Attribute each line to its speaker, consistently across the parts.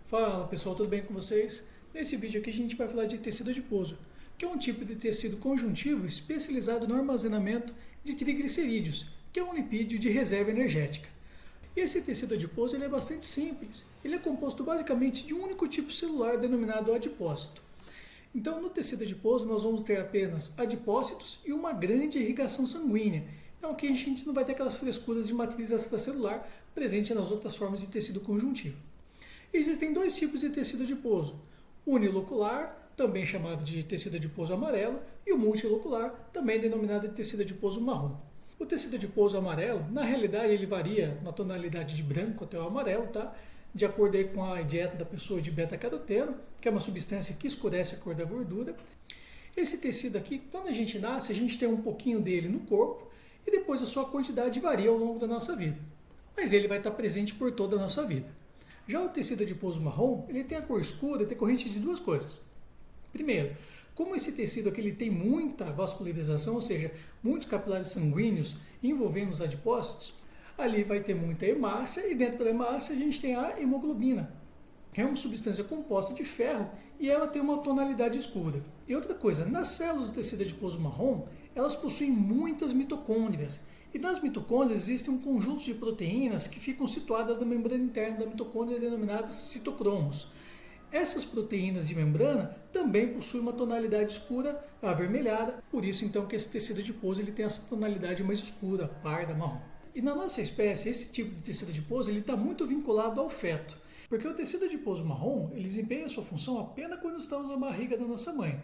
Speaker 1: Fala pessoal, tudo bem com vocês? Nesse vídeo aqui a gente vai falar de tecido adiposo, que é um tipo de tecido conjuntivo especializado no armazenamento de triglicerídeos, que é um lipídio de reserva energética. E esse tecido adiposo ele é bastante simples, ele é composto basicamente de um único tipo celular denominado adipócito. Então no tecido adiposo nós vamos ter apenas adipócitos e uma grande irrigação sanguínea. Então aqui a gente não vai ter aquelas frescuras de matriz extracelular presente nas outras formas de tecido conjuntivo. Existem dois tipos de tecido adiposo, unilocular, também chamado de tecido adiposo amarelo, e o multilocular, também denominado de tecido adiposo marrom. O tecido adiposo amarelo, na realidade, ele varia na tonalidade de branco até o amarelo, tá? De acordo aí com a dieta da pessoa de beta-caroteno, que é uma substância que escurece a cor da gordura. Esse tecido aqui, quando a gente nasce, a gente tem um pouquinho dele no corpo, e depois a sua quantidade varia ao longo da nossa vida. Mas ele vai estar presente por toda a nossa vida. Já o tecido adiposo marrom, ele tem a cor escura decorrente de duas coisas. Primeiro, como esse tecido aqui ele tem muita vascularização, ou seja, muitos capilares sanguíneos envolvendo os adipócitos, ali vai ter muita hemácia e dentro da hemácia a gente tem a hemoglobina, que é uma substância composta de ferro e ela tem uma tonalidade escura. E outra coisa, nas células do tecido adiposo marrom, elas possuem muitas mitocôndrias. E nas mitocôndrias existe um conjunto de proteínas que ficam situadas na membrana interna da mitocôndria denominadas citocromos. Essas proteínas de membrana também possuem uma tonalidade escura avermelhada, por isso então que esse tecido adiposo ele tem essa tonalidade mais escura, parda, marrom. E na nossa espécie, esse tipo de tecido adiposo está muito vinculado ao feto, porque o tecido adiposo marrom ele desempenha a sua função apenas quando estamos na barriga da nossa mãe.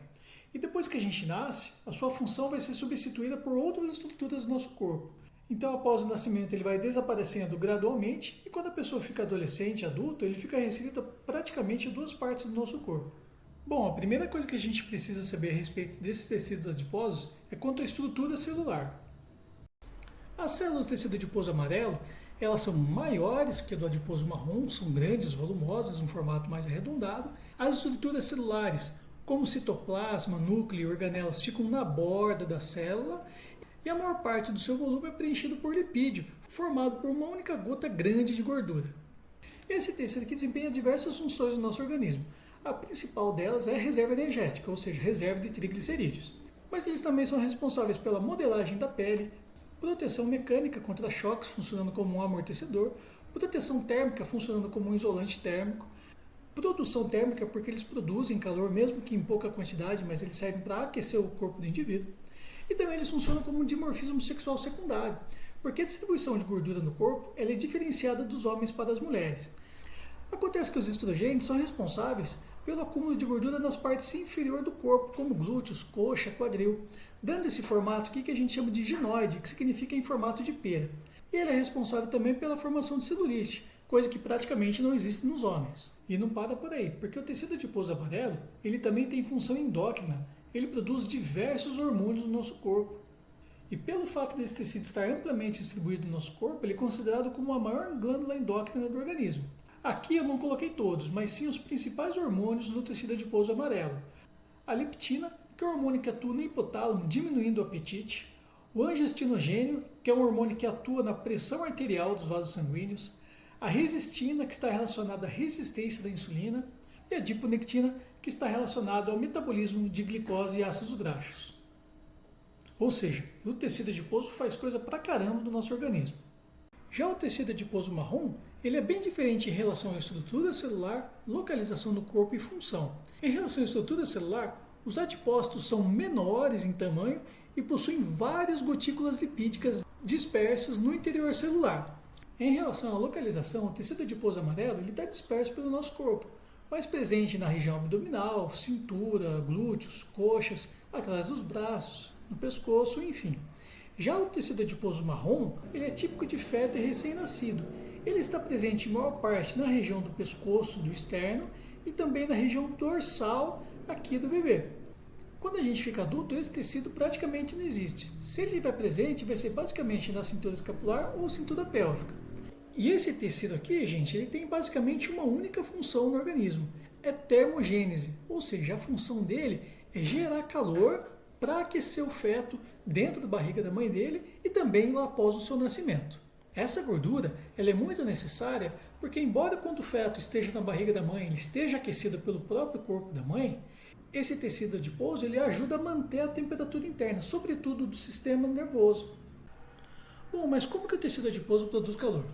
Speaker 1: E depois que a gente nasce, a sua função vai ser substituída por outras estruturas do nosso corpo. Então, após o nascimento, ele vai desaparecendo gradualmente e quando a pessoa fica adolescente, adulto, ele fica restrito praticamente a duas partes do nosso corpo. Bom, a primeira coisa que a gente precisa saber a respeito desses tecidos adiposos é quanto à estrutura celular. As células do tecido adiposo amarelo, elas são maiores que a do adiposo marrom, são grandes, volumosas, um formato mais arredondado. As estruturas celulares, como citoplasma, núcleo e organelas, ficam na borda da célula e a maior parte do seu volume é preenchido por lipídio, formado por uma única gota grande de gordura. Esse tecido aqui desempenha diversas funções no nosso organismo. A principal delas é a reserva energética, ou seja, reserva de triglicerídeos. Mas eles também são responsáveis pela modelagem da pele, proteção mecânica contra choques, funcionando como um amortecedor, proteção térmica, funcionando como um isolante térmico, produção térmica, porque eles produzem calor, mesmo que em pouca quantidade, mas eles servem para aquecer o corpo do indivíduo. E também eles funcionam como um dimorfismo sexual secundário, porque a distribuição de gordura no corpo ela é diferenciada dos homens para as mulheres. Acontece que os estrogênios são responsáveis pelo acúmulo de gordura nas partes inferiores do corpo, como glúteos, coxa, quadril, dando esse formato aqui que a gente chama de ginoide, que significa em formato de pera. E ele é responsável também pela formação de celulite, coisa que praticamente não existe nos homens. E não para por aí, porque o tecido adiposo amarelo ele também tem função endócrina. Ele produz diversos hormônios no nosso corpo. E pelo fato desse tecido estar amplamente distribuído no nosso corpo, ele é considerado como a maior glândula endócrina do organismo. Aqui eu não coloquei todos, mas sim os principais hormônios do tecido adiposo amarelo. A leptina, que é um hormônio que atua no hipotálamo, diminuindo o apetite. O angiostinogênio, que é um hormônio que atua na pressão arterial dos vasos sanguíneos. A resistina, que está relacionada à resistência da insulina. E a adiponectina, que está relacionado ao metabolismo de glicose e ácidos graxos. Ou seja, o tecido adiposo faz coisa pra caramba do nosso organismo. Já o tecido adiposo marrom, ele é bem diferente em relação à estrutura celular, localização do corpo e função. Em relação à estrutura celular, os adipócitos são menores em tamanho e possuem várias gotículas lipídicas dispersas no interior celular. Em relação à localização, o tecido adiposo amarelo está disperso pelo nosso corpo, mais presente na região abdominal, cintura, glúteos, coxas, atrás dos braços, no pescoço, enfim. Já o tecido adiposo marrom, ele é típico de feto e recém-nascido. Ele está presente em maior parte na região do pescoço, do externo, e também na região dorsal aqui do bebê. Quando a gente fica adulto, esse tecido praticamente não existe. Se ele estiver presente, vai ser basicamente na cintura escapular ou cintura pélvica. E esse tecido aqui, gente, ele tem basicamente uma única função no organismo, é termogênese, ou seja, a função dele é gerar calor para aquecer o feto dentro da barriga da mãe dele e também lá após o seu nascimento. Essa gordura ela é muito necessária Porque embora quando o feto esteja na barriga da mãe, ele esteja aquecido pelo próprio corpo da mãe, esse tecido adiposo ele ajuda a manter a temperatura interna, sobretudo do sistema nervoso. Bom, mas como que o tecido adiposo produz calor?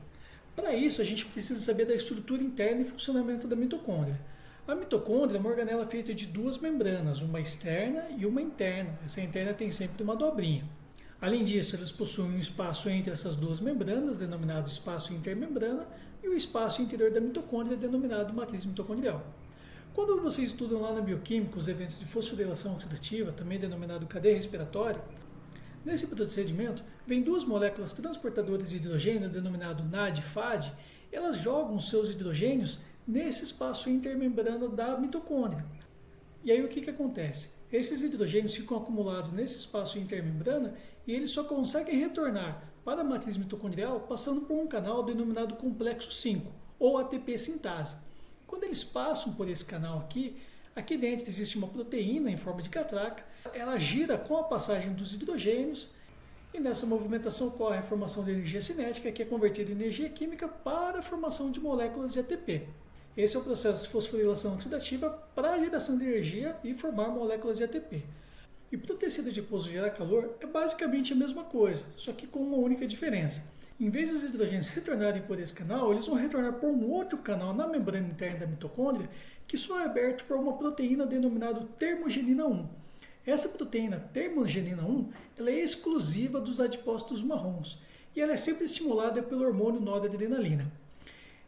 Speaker 1: Para isso, a gente precisa saber da estrutura interna e funcionamento da mitocôndria. A mitocôndria é uma organela feita de duas membranas, uma externa e uma interna. Essa interna tem sempre uma dobrinha. Além disso, elas possuem um espaço entre essas duas membranas, denominado espaço intermembrana, e o espaço interior da mitocôndria, denominado matriz mitocondrial. Quando vocês estudam lá na bioquímica os eventos de fosforilação oxidativa, também denominado cadeia respiratória, nesse procedimento, vem duas moléculas transportadoras de hidrogênio, denominado NAD e FAD, elas jogam seus hidrogênios nesse espaço intermembrana da mitocôndria. E aí o que acontece? Esses hidrogênios ficam acumulados nesse espaço intermembrana e eles só conseguem retornar para a matriz mitocondrial passando por um canal denominado complexo 5, ou ATP sintase. Quando eles passam por esse canal aqui dentro existe uma proteína em forma de catraca, ela gira com a passagem dos hidrogênios e nessa movimentação ocorre a formação de energia cinética, que é convertida em energia química para a formação de moléculas de ATP. Esse é o processo de fosforilação oxidativa para a geração de energia e formar moléculas de ATP. E para o tecido adiposo gerar calor é basicamente a mesma coisa, só que com uma única diferença. Em vez dos hidrogênios retornarem por esse canal, eles vão retornar por um outro canal na membrana interna da mitocôndria, que só é aberto por uma proteína denominada termogenina 1. Essa proteína termogenina 1 ela é exclusiva dos adipócitos marrons e ela é sempre estimulada pelo hormônio noradrenalina.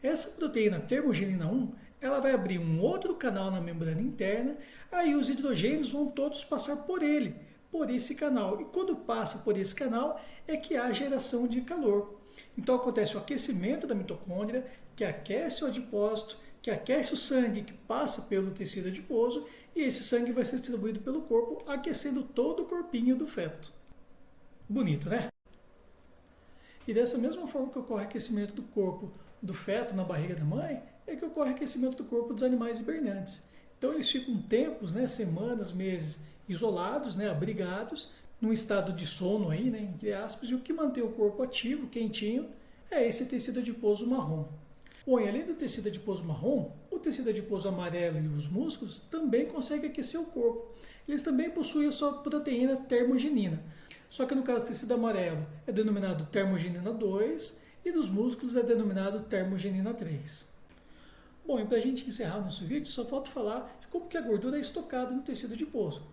Speaker 1: Essa proteína termogenina 1 ela vai abrir um outro canal na membrana interna, aí os hidrogênios vão todos passar por ele, por esse canal. E quando passa por esse canal é que há geração de calor. Então acontece o aquecimento da mitocôndria, que aquece o adipócito, que aquece o sangue que passa pelo tecido adiposo e esse sangue vai ser distribuído pelo corpo, aquecendo todo o corpinho do feto. Bonito, né? E dessa mesma forma que ocorre aquecimento do corpo do feto na barriga da mãe, é que ocorre aquecimento do corpo dos animais hibernantes. Então eles ficam tempos, semanas, meses, isolados, abrigados, num estado de sono aí, entre aspas, e o que mantém o corpo ativo, quentinho, é esse tecido adiposo marrom. Bom, e além do tecido adiposo marrom, o tecido adiposo amarelo e os músculos também conseguem aquecer o corpo. Eles também possuem a sua proteína termogenina. Só que no caso do tecido amarelo é denominado termogenina 2 e dos músculos é denominado termogenina 3. Bom, e para a gente encerrar o nosso vídeo, só falta falar de como que a gordura é estocada no tecido adiposo.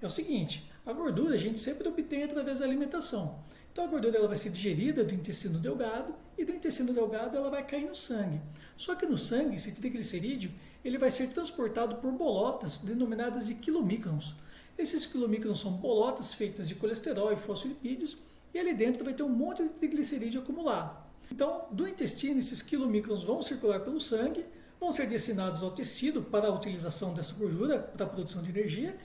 Speaker 1: É o seguinte, a gordura a gente sempre obtém através da alimentação. Então a gordura ela vai ser digerida do intestino delgado e do intestino delgado ela vai cair no sangue. Só que no sangue, esse triglicerídeo, ele vai ser transportado por bolotas denominadas de quilomícrons. Esses quilomícrons são bolotas feitas de colesterol e fosfolipídios e ali dentro vai ter um monte de triglicerídeo acumulado. Então, do intestino, esses quilomícrons vão circular pelo sangue, vão ser destinados ao tecido para a utilização dessa gordura, para a produção de energia,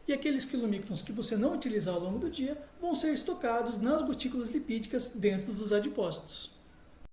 Speaker 1: e aqueles quilomícrons que você não utilizar ao longo do dia vão ser estocados nas gotículas lipídicas dentro dos adipócitos.